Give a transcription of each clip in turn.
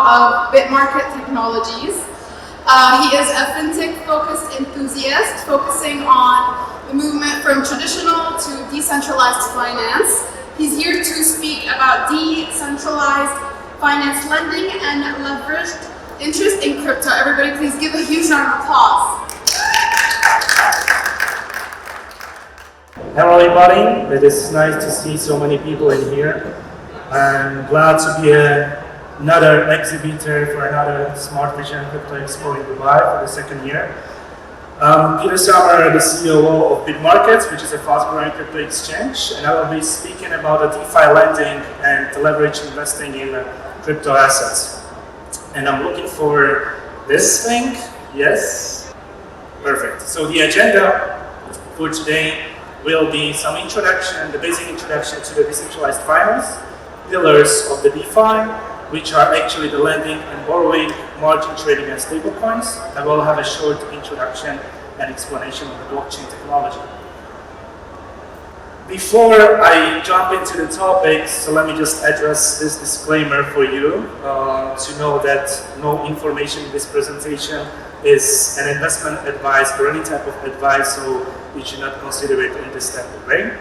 of BITmarket Technologies. He is a FinTech-focused enthusiast, focusing on the movement from traditional to decentralized finance. He's here to speak about decentralized finance lending and leveraged interest in crypto. Everybody please give a huge round of applause. Hello everybody, it is nice to see so many people in here. I'm glad to be another exhibitor for another Smart Vision Crypto Expo in Dubai for the second year. Peter Summer, the COO of BITmarkets, which is a fast-growing crypto exchange, and I will be speaking about the DeFi lending and leverage investing in crypto assets. And I'm looking for this thing. Yes? Perfect. So the agenda for today will be some introduction, the basic introduction to the decentralized finance, pillars of the DeFi, which are actually the lending and borrowing, margin trading and stablecoins. I will have a short introduction and explanation of the blockchain technology. Before I jump into the topics, so let me just address this disclaimer for you to know that no information in this presentation is an investment advice or any type of advice, so you should not consider it in this type of way.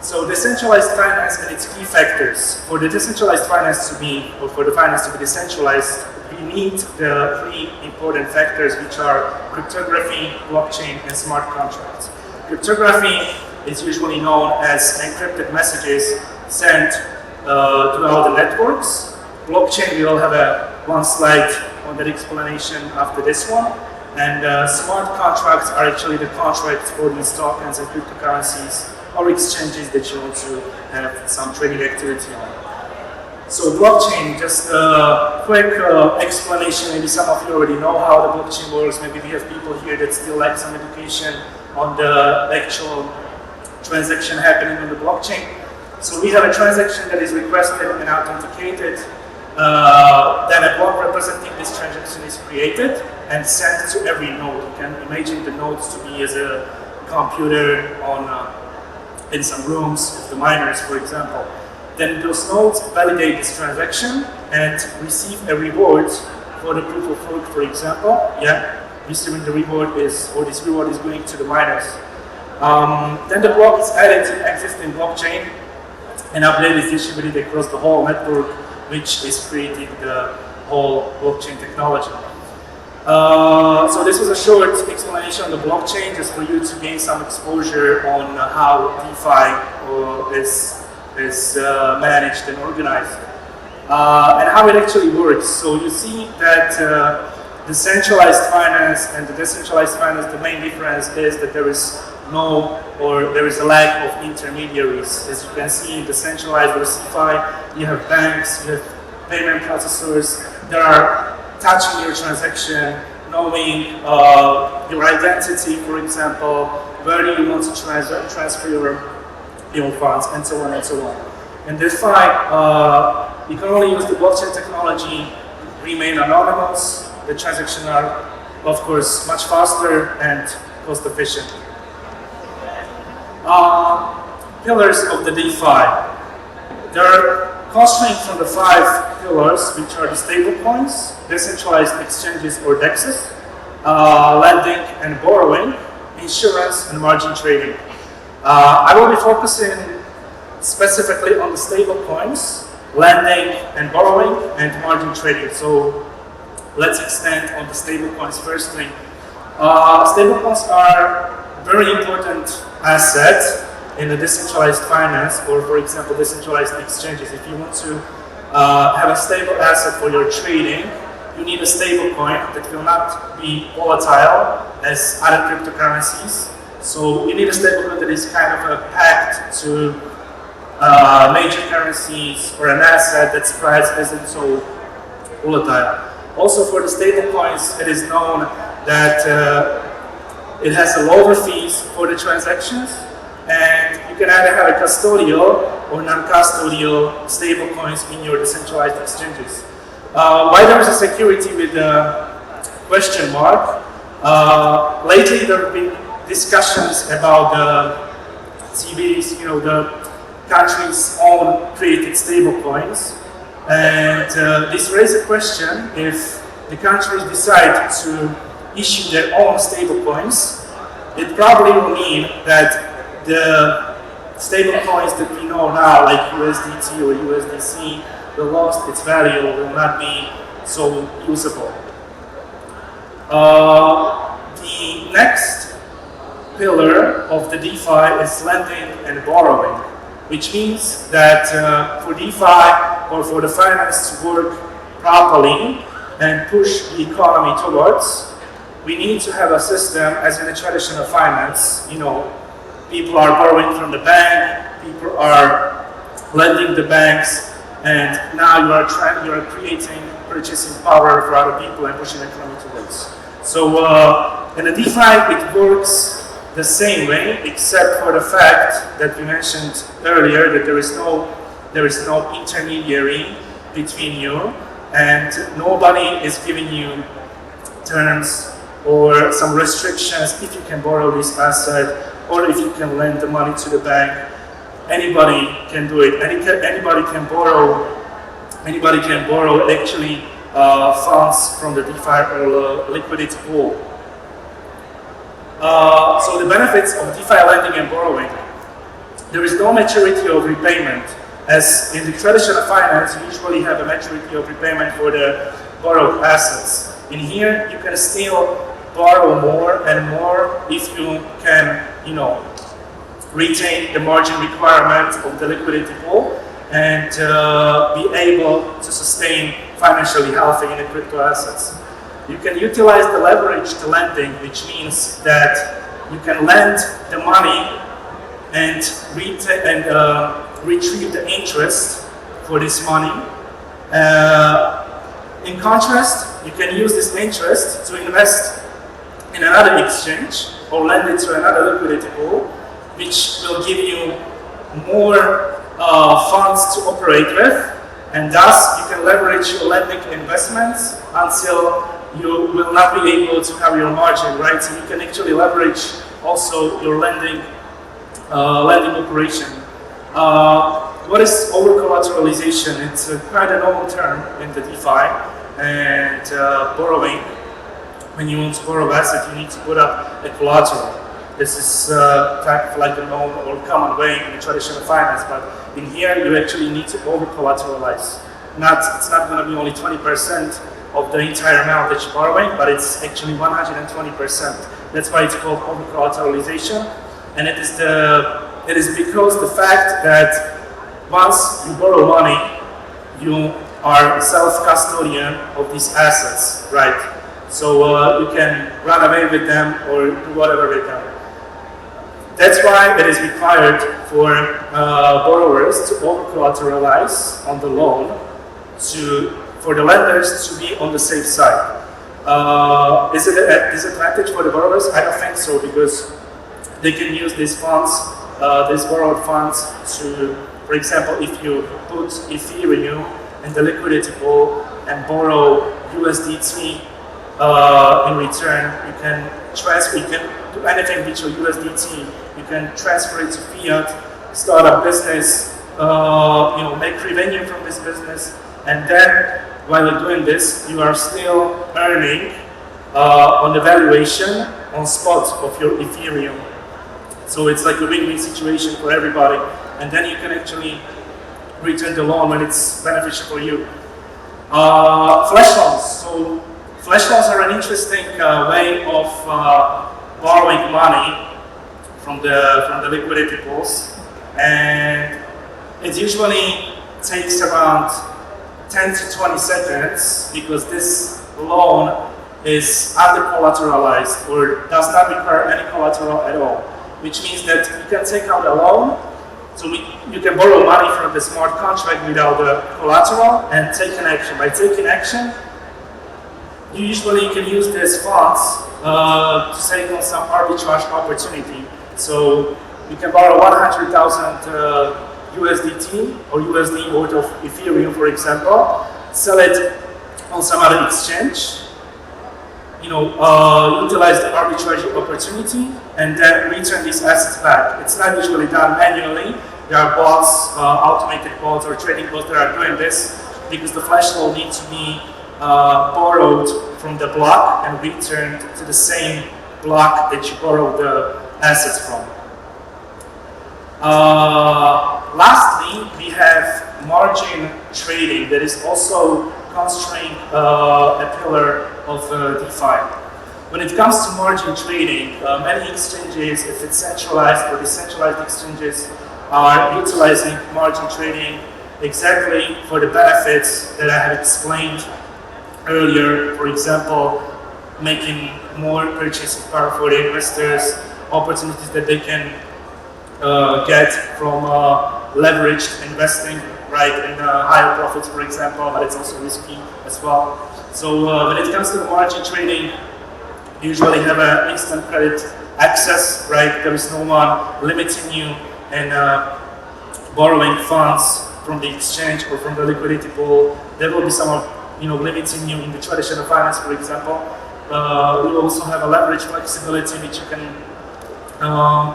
So decentralized finance and its key factors. For the decentralized finance to be, or for the finance to be decentralized, we need the three important factors, which are cryptography, blockchain, and smart contracts. Cryptography is usually known as encrypted messages sent throughout the networks. Blockchain, we will have one slide on that explanation after this one. And smart contracts are actually the contracts for these tokens and cryptocurrencies or exchanges that you want to have some trading activity on. So blockchain, just a quick explanation. Maybe some of you already know how the blockchain works. Maybe we have people here that still like some education on the actual transaction happening on the blockchain. So we have a transaction that is requested and authenticated. Then a block representing this transaction is created and sent to every node. You can imagine the nodes to be as a computer in some rooms of the miners, for example. Then those nodes validate this transaction and receive a reward for the proof of work, for example. Receiving the reward this reward is going to the miners. Then the block is added to existing blockchain and update is distributed across the whole network, which is creating the whole blockchain technology. So this was a short explanation on the blockchain, just for you to gain some exposure on how DeFi is managed and organized, and how it actually works. So you see that the centralized finance and the decentralized finance, the main difference is that there is a lack of intermediaries. As you can see in the centralized or CFI, you have banks, you have payment processors that are touching your transaction, knowing your identity, for example, where do you want to transfer your funds, and so on and so on. In DeFi, you can only use the blockchain technology, remain anonymous. The transactions are, of course, much faster and cost efficient. Pillars of the DeFi. There are constraints from the 5 pillars, which are the stablecoins, decentralized exchanges or DEXs, lending and borrowing, insurance, and margin trading. I will be focusing specifically on the stablecoins, lending and borrowing, and margin trading. So let's extend on the stablecoins firstly. Stablecoins are very important assets in the decentralized finance, or for example, decentralized exchanges. If you want to have a stable asset for your trading, you need a stable coin that will not be volatile as other cryptocurrencies. So you need a stable coin that is kind of pegged to major currencies, or an asset that's priced isn't so volatile. Also for the stable coins, it is known that it has a lower fees for the transactions, and you can either have a custodial or non-custodial stable coins in your decentralized exchanges. Why there is a security with the question mark? Lately there have been discussions about the CBDs, the country's own created stable coins. And this raises a question: if the countries decide to issue their own stablecoins, it probably will mean that the stablecoins that we know now, like USDT or USDC, will lose its value, will not be so usable. The next pillar of the DeFi is lending and borrowing, which means that for DeFi or for the finance to work properly and push the economy towards, we need to have a system as in a traditional finance. You know, people are borrowing from the bank, people are lending the banks, and now you are creating purchasing power for other people and pushing the economy towards. So in the DeFi, it works the same way, except for the fact that we mentioned earlier that there is no intermediary between you, and nobody is giving you terms or some restrictions if you can borrow this asset or if you can lend the money to the bank. Anybody can do it. Anybody can borrow. Anybody can borrow actually funds from the DeFi or liquidity pool. So the benefits of DeFi lending and borrowing: there is no maturity of repayment. As in the traditional finance, you usually have a maturity of repayment for the borrowed assets. In here, you can still borrow more and more if you can, retain the margin requirement of the liquidity pool and be able to sustain financially healthy in the crypto assets. You can utilize the leverage to lending, which means that you can lend the money and retrieve the interest for this money. In contrast, you can use this interest to invest in another exchange or lend it to another liquidity pool, which will give you more funds to operate with, and thus you can leverage your lending investments until you will not be able to have your margin, right? So you can actually leverage also your lending operation. What is over-collateralization? It's quite a normal term in the DeFi and borrowing. When you want to borrow asset, you need to put up a collateral. This is kind of like the known or common way in traditional finance, but in here you actually need to over-collateralize. It's not going to be only 20% of the entire amount that you're borrowing, but it's actually 120%. That's why it's called over-collateralization, and it is because the fact that once you borrow money, you are self-custodian of these assets, right? So you can run away with them or do whatever with them. That's why it is required for borrowers to over-collateralize on the loan for the lenders to be on the safe side. Is it a disadvantage for the borrowers? I don't think so, because they can use these funds, these borrowed funds to, for example, if you put Ethereum in the liquidity pool and borrow USDT in return, you can do anything with your USDT. You can transfer it to fiat, start a business, make revenue from this business, and then while you're doing this, you are still earning on the valuation on spot of your Ethereum. So it's like a win-win situation for everybody, and then you can actually return the loan when it's beneficial for you. Flash loans. So flash loans are an interesting way of borrowing money from the liquidity pools, and it usually takes around 10 to 20 seconds because this loan is under-collateralized or does not require any collateral at all, which means that you can take out a loan, so you can borrow money from the smart contract without the collateral and take an action. By taking action, you usually can use these funds to save on some arbitrage opportunity. So you can borrow 100,000 USDT or USD worth of Ethereum, for example, sell it on some other exchange, utilize the arbitrage opportunity, and then return these assets back. It's not usually done manually. There are bots, automated bots or trading bots that are doing this, because the flash loan needs to be borrowed from the block and returned to the same block that you borrowed the assets from. Lastly, we have margin trading that is also constrained a pillar of DeFi. When it comes to margin trading, many exchanges, if it's centralized or decentralized exchanges, are utilizing margin trading exactly for the benefits that I have explained earlier. For example, making more purchasing power for the investors, opportunities that they can get from leveraged investing, right, in higher profits, for example, but it's also risky as well. So when it comes to the margin trading, you usually have an instant credit access, right? There is no one limiting you and borrowing funds from the exchange or from the liquidity pool. There will be someone, limiting you in the traditional finance, for example. We also have a leverage flexibility, which you can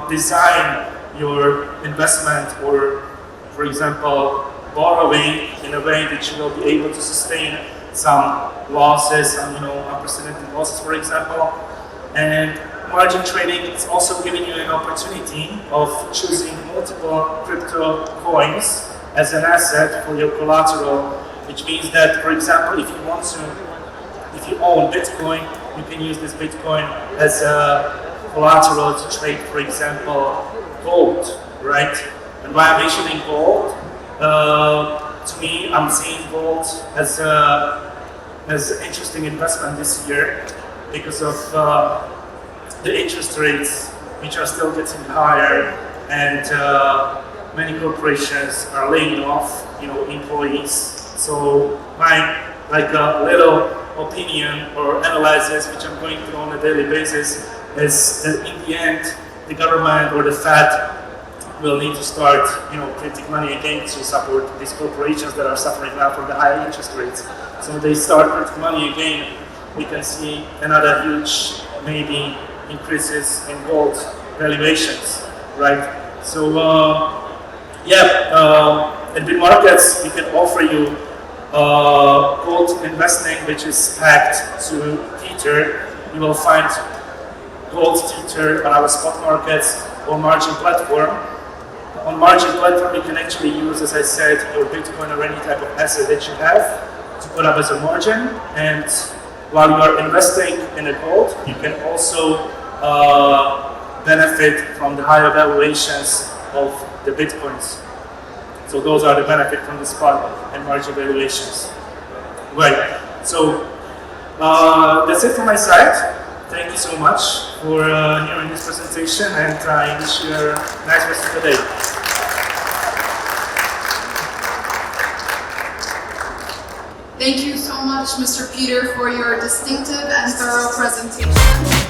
design your investment or, for example, borrowing in a way that you will be able to sustain some losses, some unprecedented losses, for example. And margin trading is also giving you an opportunity of choosing multiple crypto coins as an asset for your collateral, which means that, for example, if you own Bitcoin, you can use this Bitcoin as a collateral to trade, for example, gold, right? And why I'm mentioning gold, to me, I'm seeing gold as an interesting investment this year because of the interest rates, which are still getting higher, and many corporations are laying off, employees. So my little opinion or analysis, which I'm going through on a daily basis, is that in the end, the government or the Fed will need to start, printing money again to support these corporations that are suffering now from the higher interest rates. So when they start printing money again, we can see another huge, maybe, increases in gold valuations, right? So, at BITmarkets, we can offer you gold investing, which is pegged to Tether. You will find gold Tether on our spot markets or margin platform. On margin platform, you can actually use, as I said, your Bitcoin or any type of asset that you have to put up as a margin. And while you are investing in a gold, you can also benefit from the higher valuations of the Bitcoins. So those are the benefit from the spot and margin valuations. Right. So that's it from my side. Thank you so much for hearing this presentation, and I wish you a nice rest of the day. Thank you so much, Mr. Peter, for your distinctive and thorough presentation.